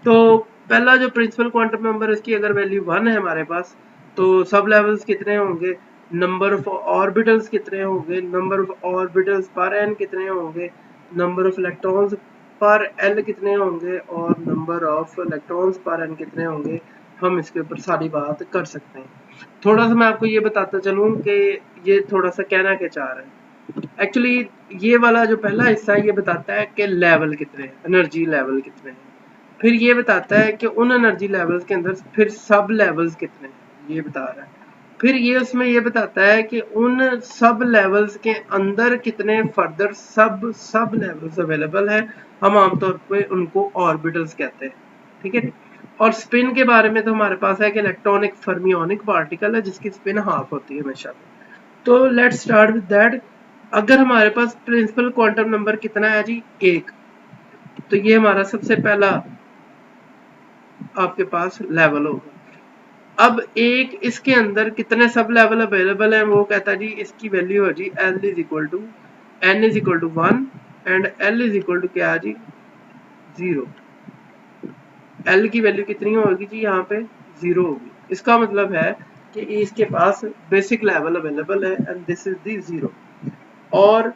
तो पहला जो प्रिंसिपल क्वांटम नंबर, इसकी अगर वैल्यू 1 है हमारे पास, तो सब लेवल्स कितने होंगे, नंबर ऑफ ऑर्बिटल्स कितने होंगे, नंबर ऑफ ऑर्बिटल्स पर एन कितने होंगे, नंबर ऑफ इलेक्ट्रॉन्स पर एल कितने होंगे और नंबर ऑफ इलेक्ट्रॉन्स पर एन कितने होंगे। हम इसके ऊपर सारी बात कर सकते हैं। थोड़ा सा मैं आपको ये बताता चलूँ कि ये थोड़ा सा कहना क्या चाह रहा है। एक्चुअली ये वाला जो पहला हिस्सा है ये बताता है कि लेवल कितने हैं, एनर्जी लेवल कितने हैं। फिर ये बताता है कि उन एनर्जी लेवल्स के अंदर फिर सब लेवल्स कितने हैं, ये बता रहा है। फिर ये उसमें ये बताता है कि उन सब लेवल्स के अंदर कितने फर्दर सब लेवल्स अवेलेबल हैं। हम आमतौर पे उनको ऑर्बिटल्स कहते हैं, ठीक है। और स्पिन के बारे में तो हमारे पास है कि इलेक्ट्रॉन एक फर्मियोनिक पार्टिकल है जिसकी स्पिन हाफ होती है हमेशा। तो लेट्स स्टार्ट विद दैट। अगर हमारे पास प्रिंसिपल क्वांटम नंबर कितना है जी 1, तो ये हमारा सबसे पहला आपके पास लेवल होगा। अब एक इसके अंदर कितने सब लेवल अवेलेबल हैं, वो कहता है जी इसकी वैल्यू है जी L is equal to N is equal to 1 and L is equal to क्या है जी 0। L की वैल्यू कितनी होगी जी यहाँ पे 0 होगी। इसका मतलब है कि इसके पास बेसिक लेवल अवेलेबल है एंड दिस इज दी 0। और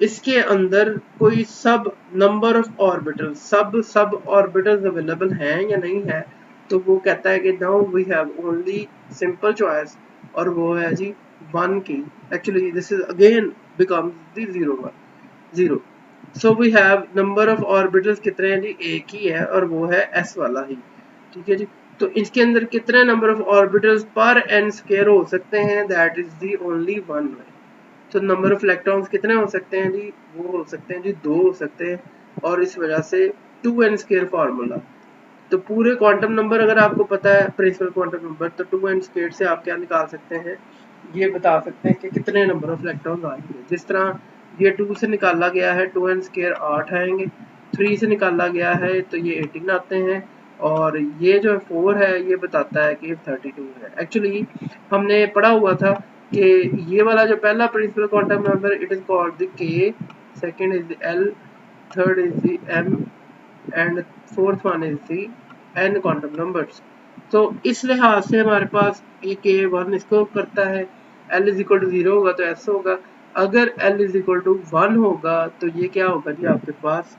इसके अंदर कोई sub number of orbital sub orbitals available हैं या नहीं है, तो वो कहता है कि now we have only simple choice और वो है जी 1 की। Actually this is again becomes the 0। So we have number of orbitals कितने हैं जी एक ही है और वो है s वाला ही, ठीक है जी। तो इसके अंदर कितने नंबर ऑफ ऑर्बिटल्स पर n स्क्वायर हो सकते हैं, दैट इज दी ओनली 1 वे। तो नंबर ऑफ इलेक्ट्रॉन्स कितने हो सकते हैं जी, वो हो सकते हैं जी 2 हो सकते हैं, और इस वजह से 2n स्क्वायर फार्मूला। तो पूरे क्वांटम नंबर अगर आपको पता है प्रिंसिपल क्वांटम नंबर, तो 2n स्क्वायर से आप क्या निकाल सकते हैं, ये बता सकते हैं कि कितने नंबर ऑफ इलेक्ट्रॉन्स आएंगे। जिस तरह ये 2 से निकाला गया है 2n स्क्वायर 8 आएंगे, 3 से निकाला गया है तो ये 18 आते हैं, और ये जो 4 है ये बताता है कि 32 है। एक्चुअली हमने पढ़ा हुआ था कि ये वाला जो पहला principal quantum number it is called the k, second is the l, third is the m and fourth one is the n quantum numbers. तो इस लिहाज से हमारे पास ये k1 इसको करता है, l इज इक्वल टू 0 होगा तो s होगा, अगर l इज इक्वल टू 1 होगा तो ये क्या होगा जी आपके पास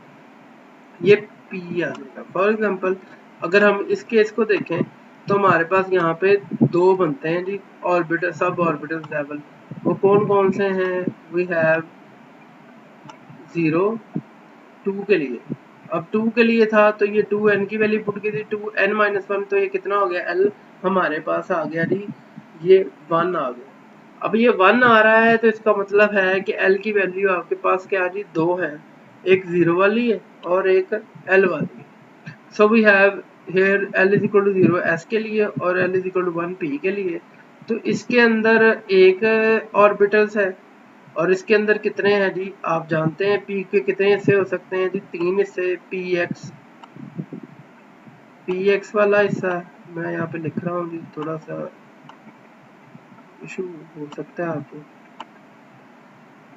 ये p आ जाएगा। फॉर एग्जांपल अगर हम इस केस को देखें तो हमारे पास यहाँ पे 2 बनते हैं जी ऑर्बिटल सब ऑर्बिटल लेवल। वो कौन कौन से हैं, वी हैव 0 2 के लिए। अब 2 के लिए था तो ये 2n की वैल्यू पुट की थी 2n -1, तो ये कितना हो गया l हमारे पास आ गया जी ये 1 आ गया। अब ये 1 आ रहा है तो इसका मतलब है कि L की वैल्यू आपके पास क्या जी 2 है, एक 0 वाली है और एक L वाली है। So we have here L is equal to 0 S के लिए और L is equal to 1 P के लिए। तो इसके अंदर एक ऑर्बिटल्स है और इसके अंदर कितने हैं जी आप जानते हैं। P के कितने हिस्से हो सकते हैं जी 3 हिस्से। px वाला हिस्सा मैं यहाँ पे लिख रहा हूँ जी, थोड़ा सा इशू हो सकता है आपको।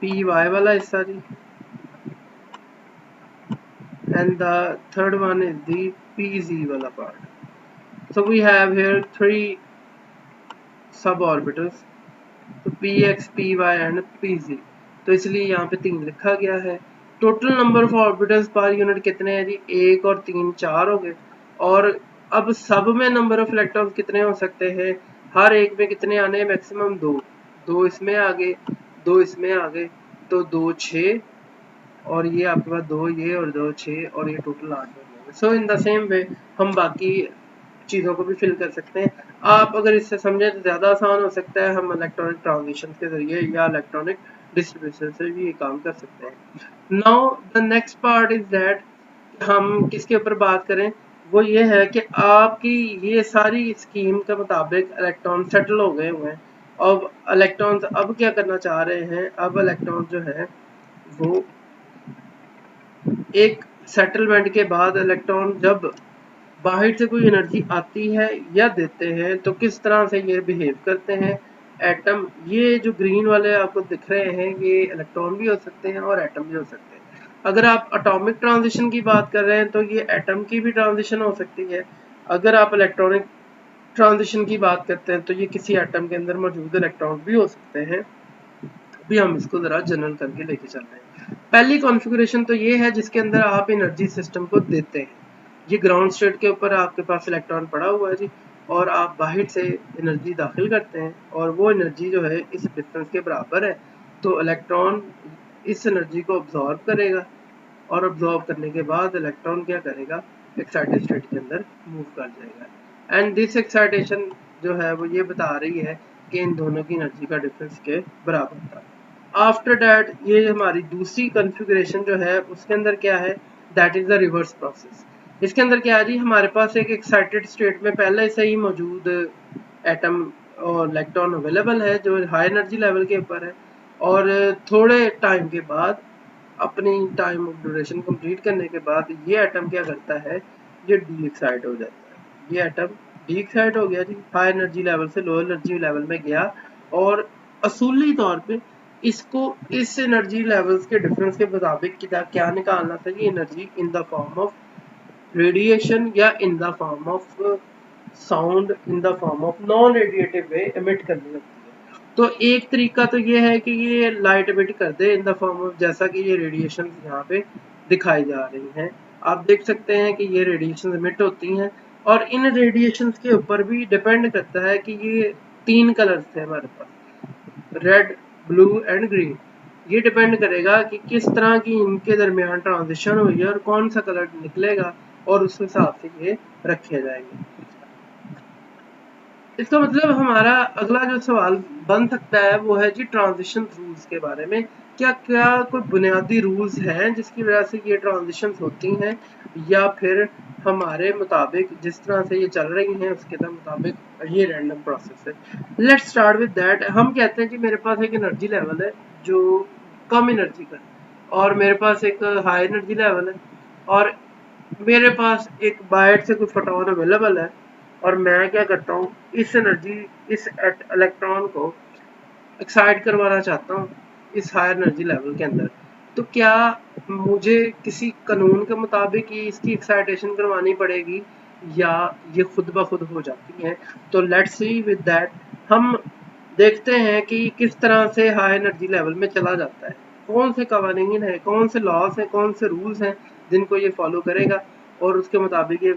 py वाला हिस्सा जी and the third one is the pz वाला part. So we have here 3 suborbitals, तो px, py and pz। तो इसलिए यहाँ पे 3 लिखा गया है। Total number of orbitals per unit कितने हैं जी 1 और 3 4 हो गए। और अब सब में नंबर ऑफ इलेक्ट्रॉन्स कितने हो सकते हैं, हर एक में कितने आने हैं मैक्सिमम 2, 2 इसमें आ गए 2 इसमें आ गए, तो 2 6 और ये आपके पास 2 ये और 2 6 और ये टोटल 8 हो जाएगा। सो इन द सेम वे हम बाकी चीज़ों को भी फिल कर सकते हैं। आप अगर इससे समझें तो ज़्यादा आसान हो सकता है, हम इलेक्ट्रॉनिक ट्रांजिशन के जरिए या इलेक्ट्रॉनिक डिस्ट्रीब्यूशन से भी ये काम कर सकते हैं। Now the next part is that हम किसके ऊपर बात करें, वो ये है कि आपकी ये सारी स्कीम के मुताबिक इलेक्ट्रॉन सेटल हो गए हुए हैं। अब इलेक्ट्रॉन्स अब क्या करना चाह रहे हैं, अब इलेक्ट्रॉन जो है वो एक सेटलमेंट के बाद इलेक्ट्रॉन जब बाहर से कोई एनर्जी आती है या देते हैं तो किस तरह से ये बिहेव करते हैं। एटम, ये जो ग्रीन वाले आपको दिख रहे हैं ये इलेक्ट्रॉन भी हो सकते हैं और एटम भी हो सकते हैं। अगर आप एटॉमिक ट्रांजिशन की बात कर रहे हैं तो ये एटम की भी ट्रांजिशन हो सकती है। अगर आप इलेक्ट्रॉनिक ट्रांजिशन की बात करते हैं तो ये किसी एटम के अंदर मौजूद इलेक्ट्रॉन भी हो सकते हैं। अभी हम इसको जरा जनरल करके लेके चल रहे हैं। पहली कॉन्फ़िगरेशन तो ये है जिसके अंदर आप एनर्जी सिस्टम को देते हैं। ये ग्राउंड स्टेट के ऊपर आपके पास इलेक्ट्रॉन पड़ा हुआ है जी और आप बाहर से एनर्जी दाखिल करते हैं और वो एनर्जी जो है इस डिफरेंस के बराबर है। तो इलेक्ट्रॉन इस एनर्जी को ऑब्जॉर्व करेगा और ऑब्जॉर्व करने के बाद इलेक्ट्रॉन क्या करेगा, एक्साइटेड स्टेट के अंदर मूव कर जाएगा। एंड दिस एक्साइटेशन जो है वो ये बता रही है कि इन दोनों की एनर्जी का डिफरेंस के बराबर था। आफ्टर दैट ये हमारी दूसरी कॉन्फ़िगरेशन जो है उसके अंदर क्या है, that is the reverse process. इसके अंदर क्या है जी, हमारे पास एक एक्साइटेड स्टेट में पहले से ही मौजूद एटम और इलेक्ट्रॉन अवेलेबल है जो हाई एनर्जी लेवल के ऊपर है और थोड़े टाइम के बाद अपनी टाइम ऑफ ड्यूरेशन कंप्लीट करने के बाद ये एटम क्या करता है, ये डी एक्साइट हो जाता है। ये एटम डी एक्साइट हो गया जी, हाई एनर्जी लेवल से लो एनर्जी लेवल में गया और असूली तौर पे इसको इस एनर्जी लेवल्स के डिफरेंस के मुताबिक क्या निकालना था, ये energy in the form of radiation या in the form of sound, in the form of non radiative way emit करने लगती है। तो एक तरीका तो ये है कि ये लाइट एमिट कर दे इन द फॉर्म ऑफ, जैसा कि ये रेडिएशन यहाँ पे दिखाई जा रही हैं। आप देख सकते हैं कि ये रेडिएशन एमिट होती हैं और इन रेडिएशन के ऊपर भी डिपेंड करता है कि ये 3 कलर्स थे हमारे पास, रेड ब्लू एंड ग्रीन। ये डिपेंड करेगा कि किस तरह की इनके दरमियान ट्रांजिशन हुई है और कौन सा कलर निकलेगा और उस हिसाब से ये रखे जाएंगे। इसका मतलब हमारा अगला जो सवाल बन सकता है वो है जी ट्रांजिशन रूल्स के बारे में। क्या क्या कोई बुनियादी रूल्स हैं जिसकी वजह से ये ट्रांजिशंस होती हैं या फिर हमारे मुताबिक जिस तरह से ये चल रही हैं उसके मुताबिक ये रैंडम प्रोसेस है। Let's start with that. हम कहते हैं कि मेरे पास एक एनर्जी लेवल है जो कम एनर्जी का और मेरे पास एक हाई एनर्जी लेवल है और मेरे पास एक बाहर से कोई फोटोन अवेलेबल है और मैं क्या करता हूँ, इस एनर्जी इस इलेक्ट्रॉन को एक्साइट करवाना चाहता हूँ इस हायर एनर्जी लेवल के अंदर। तो क्या मुझे किसी कानून के मुताबिक ही इसकी एक्साइटेशन करवानी पड़ेगी या ये खुद ब खुद हो जाती है? तो लेट्स सी विद दैट। हम देखते हैं कि किस तरह से हाई एनर्जी लेवल में चला जाता है, कौन से कवानीन है, कौन से लॉस हैं, कौन से रूल्स हैं जिनको ये फॉलो करेगा और उसके मुताबिक ये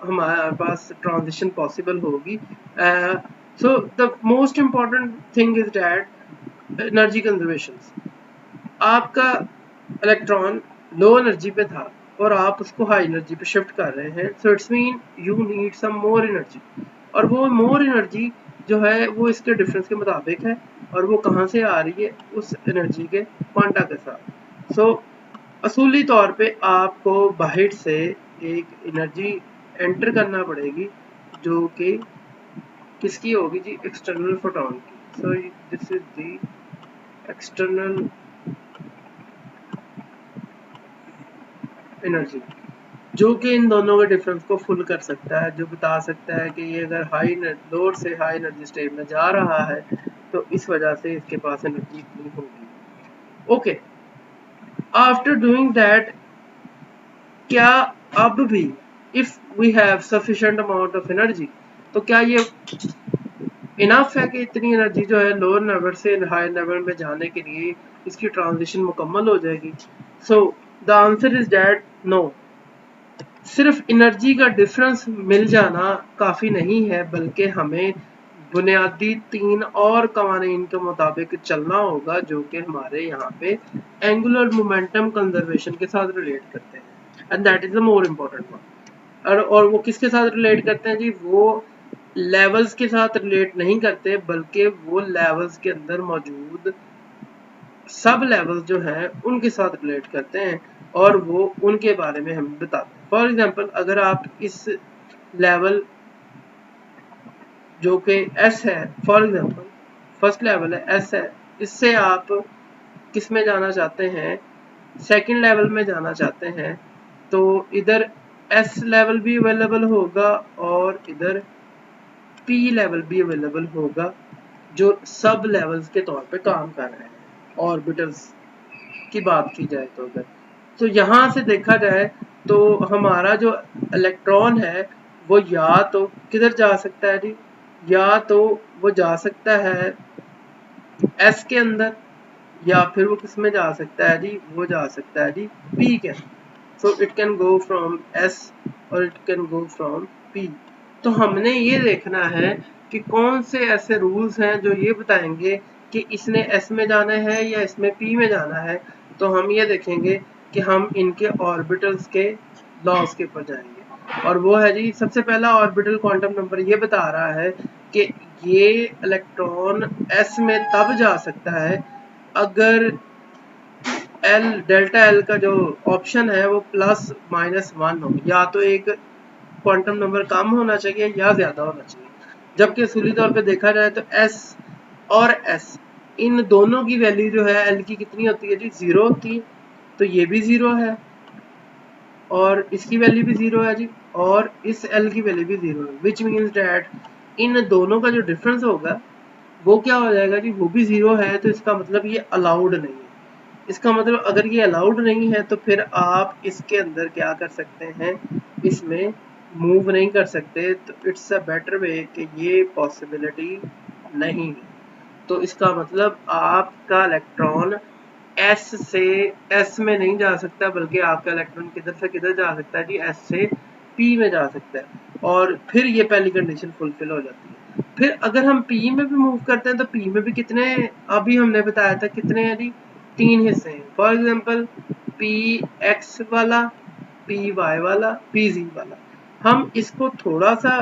हमारे पास ट्रांजिशन पॉसिबल होगी। So the most important thing is that energy conservation. आपका इलेक्ट्रॉन लो एनर्जी पे था और आप उसको हाई एनर्जी पे शिफ्ट कर रहे हैं, so it's mean you need some more energy और वो मोर एनर्जी जो है वो इसके डिफरेंस के मुताबिक है, और वो कहाँ से आ रही है, उस एनर्जी के क्वांटा के साथ। सो असूली तौर पे आपको बाहर से एक एनर्जी एंटर करना पड़ेगी जो कि किसकी होगी जी, एक्सटर्नल फोटोन की। So this is the external energy, जो कि इन दोनों के डिफरेंस को फुल कर सकता है, जो बता सकता है कि ये अगर हाई लोअर से हाई एनर्जी स्टेट में जा रहा है तो इस वजह से इसके पास एनर्जी इतनी होगी। ओके, आफ्टर डूइंग दैट, क्या अब भी if we have sufficient amount of energy, तो क्या ये इनफ है कि इतनी एनर्जी जो है लोअर लेवल से हाई लेवल में जाने के लिए इसकी ट्रांजिशन मुकम्मल हो जाएगी? So the answer is that no. सिर्फ एनर्जी का डिफरेंस मिल जाना काफ़ी नहीं है, बल्कि हमें बुनियादी 3 और कवानीन के मुताबिक चलना होगा, जो कि हमारे यहाँ पे एंगुलर मोमेंटम कंजर्वेशन के साथ रिलेट करते हैं, and that is the more important one. और वो किसके साथ रिलेट करते हैं जी? वो लेवल्स के साथ रिलेट नहीं करते, बल्कि वो लेवल्स के अंदर मौजूद सब लेवल जो हैं उनके साथ रिलेट करते हैं, और वो उनके बारे में हमें बताते हैं। फॉर एग्जांपल, अगर आप इस लेवल जो कि एस है, फॉर एग्जांपल फर्स्ट लेवल है एस है, इससे आप किस में जाना चाहते हैं, सेकंड लेवल में जाना चाहते हैं, तो इधर एस लेवल भी अवेलेबल होगा और इधर पी लेवल भी अवेलेबल होगा, जो सब लेवल्स के तौर पे काम कर रहे हैं। ऑर्बिटल्स की बात की जाए तो अगर, तो यहाँ से देखा जाए तो हमारा जो इलेक्ट्रॉन है वो या तो किधर जा सकता है जी, या तो वो जा सकता है एस के अंदर, या फिर वो किस में जा सकता है जी, वो जा सकता है जी पी के अंदर। So it can go from S और it can go from P. तो हमने ये देखना है कि कौन से ऐसे रूल्स हैं जो ये बताएंगे कि इसने एस में जाना है या इसमें पी में जाना है। तो हम ये देखेंगे कि हम इनके ऑर्बिटल्स के लॉस के ऊपर जाएंगे, और वो है जी, सबसे पहला ऑर्बिटल क्वांटम नंबर ये बता रहा है कि ये इलेक्ट्रॉन एस में तब जा सकता है अगर एल डेल्टा एल का जो ऑप्शन है वो +-1 हो, या तो एक क्वांटम नंबर कम होना चाहिए या ज्यादा होना चाहिए। जबकि असूली तौर पे देखा जाए तो एस और एस इन दोनों की वैल्यू जो है एल की कितनी होती है जी, 0 होती है। तो ये भी 0 है और इसकी वैल्यू भी 0 है जी, और इस एल की वैल्यू भी 0 है, विच मीन्स डैट इन दोनों का जो डिफरेंस होगा वो क्या हो जाएगा जी, वो भी 0 है। तो इसका मतलब ये अलाउड नहीं है। इसका मतलब अगर ये अलाउड नहीं है तो फिर आप इसके अंदर क्या कर सकते हैं, इसमें मूव नहीं कर सकते। तो इट्स अ बेटर वे कि ये पॉसिबिलिटी नहीं है। तो इसका मतलब आपका इलेक्ट्रॉन एस से एस में नहीं जा सकता, बल्कि आपका इलेक्ट्रॉन किधर से किधर जा सकता है जी, एस से पी में जा सकता है, और फिर ये पहली कंडीशन फुलफिल हो जाती है। फिर अगर हम पी में भी मूव करते हैं तो पी में भी कितने, अभी हमने बताया था कितने हैं जी, 3 हिस्से हैं। फॉर एग्जांपल पी एक्स वाला, पी वाई वाला, पी जी वाला। हम इसको थोड़ा सा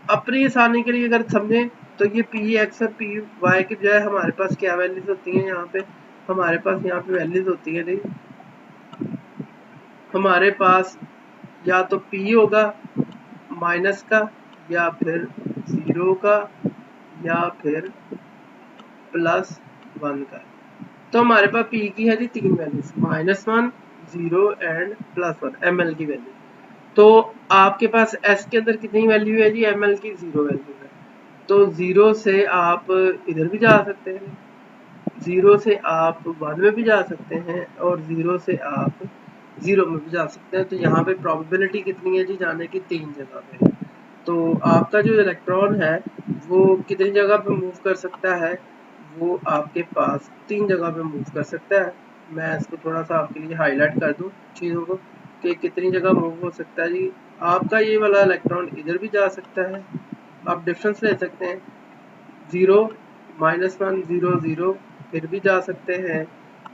अपनी आसानी के लिए अगर समझें तो ये पी एक्स और पी वाई की बजाय हमारे पास क्या वैल्यूज होती हैं, यहाँ पे हमारे पास यहाँ पे वैल्यूज होती है जी, हमारे पास या तो पी होगा माइनस का, या फिर 0 का, या फिर +1 का। तो हमारे पास पी की है जी 3 वैल्यूज, -1, 0 एंड +1 ml की वैल्यू। तो आपके पास एस के अंदर कितनी वैल्यू है जी, ml की 0 वैल्यू है। तो 0 से आप इधर भी जा सकते हैं, 0 से आप 1 में भी जा सकते हैं, और 0 से आप 0 में भी जा सकते हैं। तो यहाँ पे प्रोबेबिलिटी कितनी है जी जाने की, 3 जगह पे। तो आपका जो इलेक्ट्रॉन है वो कितनी जगह पे मूव कर सकता है, वो आपके पास 3 जगह पे मूव कर सकता है। मैं इसको थोड़ा सा आपके लिए हाईलाइट कर दूं चीज़ों को कि कितनी जगह मूव हो सकता है जी। आपका ये वाला इलेक्ट्रॉन इधर भी जा सकता है, आप डिफरेंस ले सकते हैं, 0 -1 0 0 फिर भी जा सकते हैं,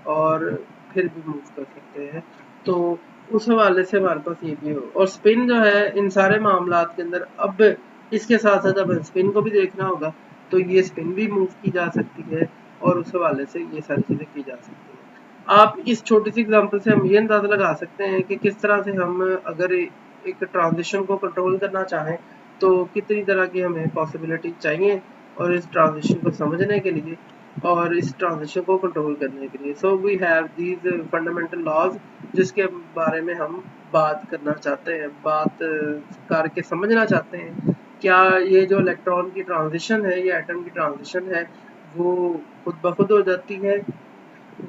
और फिर भी मूव कर सकते हैं। तो उस हवाले से हमारे पास ये भी हो, और स्पिन जो है इन सारे मामलात के अंदर, अब इसके साथ साथ अब स्पिन को भी देखना होगा तो ये स्पिन भी मूव की जा सकती है और उस हवाले से ये सारी चीज़ें की जा सकती हैं। आप इस छोटी सी एग्जांपल से हम ये अंदाज़ा लगा सकते हैं कि किस तरह से हम अगर एक ट्रांजिशन को कंट्रोल करना चाहें तो कितनी तरह की हमें पॉसिबिलिटी चाहिए और इस ट्रांजिशन को समझने के लिए और इस ट्रांजिशन को कंट्रोल करने के लिए। So we have these fundamental laws जिसके बारे में हम बात करना चाहते हैं, बात करके समझना चाहते हैं। क्या ये जो इलेक्ट्रॉन की ट्रांजिशन है या एटम की ट्रांजिशन है वो खुद ब खुद हो जाती है?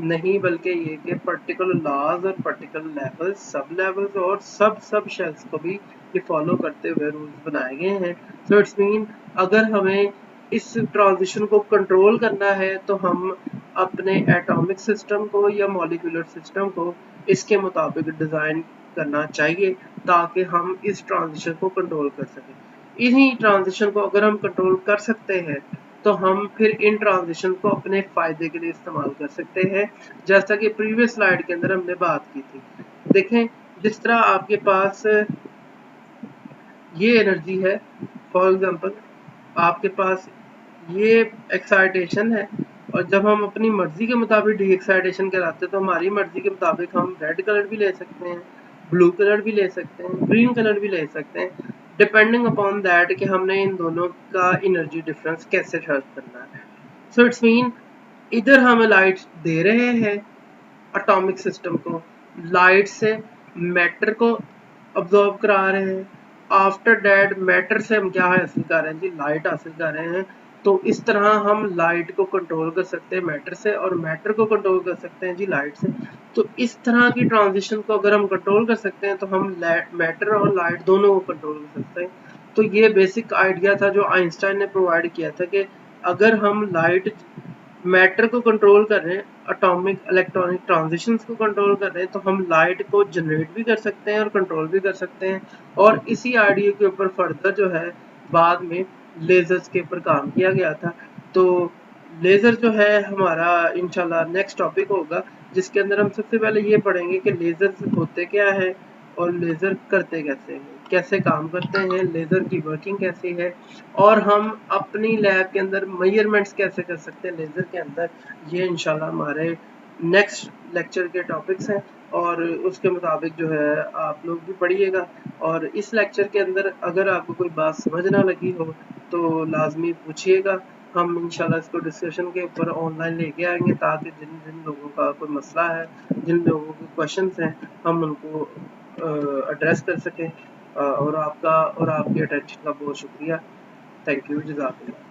नहीं, बल्कि ये कि पर्टिकुलर लॉज और पर्टिकुलर लेवल्स, सब लेवल्स और सब शेल्स को भी ये फॉलो करते हुए रूल्स बनाए गए हैं। सो इट्स मीन अगर हमें इस ट्रांजिशन को कंट्रोल करना है तो हम अपने एटॉमिक सिस्टम को या मॉलिक्यूलर सिस्टम को इसके मुताबिक डिज़ाइन करना चाहिए ताकि हम इस ट्रांजिशन को कंट्रोल कर सकें। इन्हीं ट्रांजिशन को अगर हम कंट्रोल कर सकते हैं तो हम फिर इन ट्रांजिशन को अपने फायदे के लिए इस्तेमाल कर सकते हैं, जैसा कि प्रीवियस स्लाइड के अंदर हमने बात की थी। देखें, जिस तरह आपके पास ये एनर्जी है, फॉर एग्जांपल आपके पास ये एक्साइटेशन है और जब हम अपनी मर्जी के मुताबिक डी एक्साइटेशन कराते हैं तो हमारी मर्जी के मुताबिक हम रेड कलर भी ले सकते हैं, ब्लू कलर भी ले सकते हैं, ग्रीन कलर भी ले सकते हैं, डिपेंडिंग अपॉन दैट कि हमने इन दोनों का एनर्जी डिफरेंस कैसे सर्च करना है। सो इट्स मीन इधर हम लाइट दे रहे हैं एटॉमिक सिस्टम को, लाइट से मैटर को अब्जॉर्ब करा रहे हैं, आफ्टर दैट मैटर से हम क्या हासिल कर रहे हैं जी, लाइट हासिल कर रहे हैं। तो इस तरह हम लाइट को कंट्रोल कर सकते हैं मैटर से और मैटर को कंट्रोल कर सकते हैं जी लाइट से। तो इस तरह की ट्रांजिशन को अगर हम कंट्रोल कर सकते हैं तो हम मैटर और लाइट दोनों को कंट्रोल कर सकते हैं। तो ये बेसिक आइडिया था जो आइंस्टाइन ने प्रोवाइड किया था कि अगर हम लाइट मैटर को कंट्रोल कर रहे हैं, एटॉमिक इलेक्ट्रॉनिक ट्रांजिशंस को कंट्रोल कर रहे हैं, तो हम लाइट को जनरेट भी कर सकते हैं और कंट्रोल भी कर सकते हैं। और इसी आइडिया के ऊपर फर्दर जो है बाद में लेजर्स के ऊपर काम किया गया था। तो लेज़र जो है हमारा इंशाल्लाह नेक्स्ट टॉपिक होगा, जिसके अंदर हम सबसे पहले ये पढ़ेंगे कि लेज़र्स होते क्या है और लेज़र करते कैसे हैं, कैसे काम करते हैं, लेज़र की वर्किंग कैसी है और हम अपनी लैब के अंदर मेजरमेंट्स कैसे कर सकते हैं लेज़र के अंदर। ये इंशाल्लाह हमारे नेक्स्ट लेक्चर के टॉपिक्स हैं और उसके मुताबिक जो है आप लोग भी पढ़िएगा। और इस लेक्चर के अंदर अगर आपको कोई बात समझ ना लगी हो तो लाजमी पूछिएगा, हम इंशाल्लाह इसको डिस्कशन के ऊपर ऑनलाइन लेके आएंगे ताकि जिन जिन लोगों का कोई मसला है, जिन लोगों के क्वेश्चंस हैं, हम उनको एड्रेस कर सकें। और आपका और आपके अटेंशन का बहुत शुक्रिया। थैंक यू, जज़ाकल्लाह।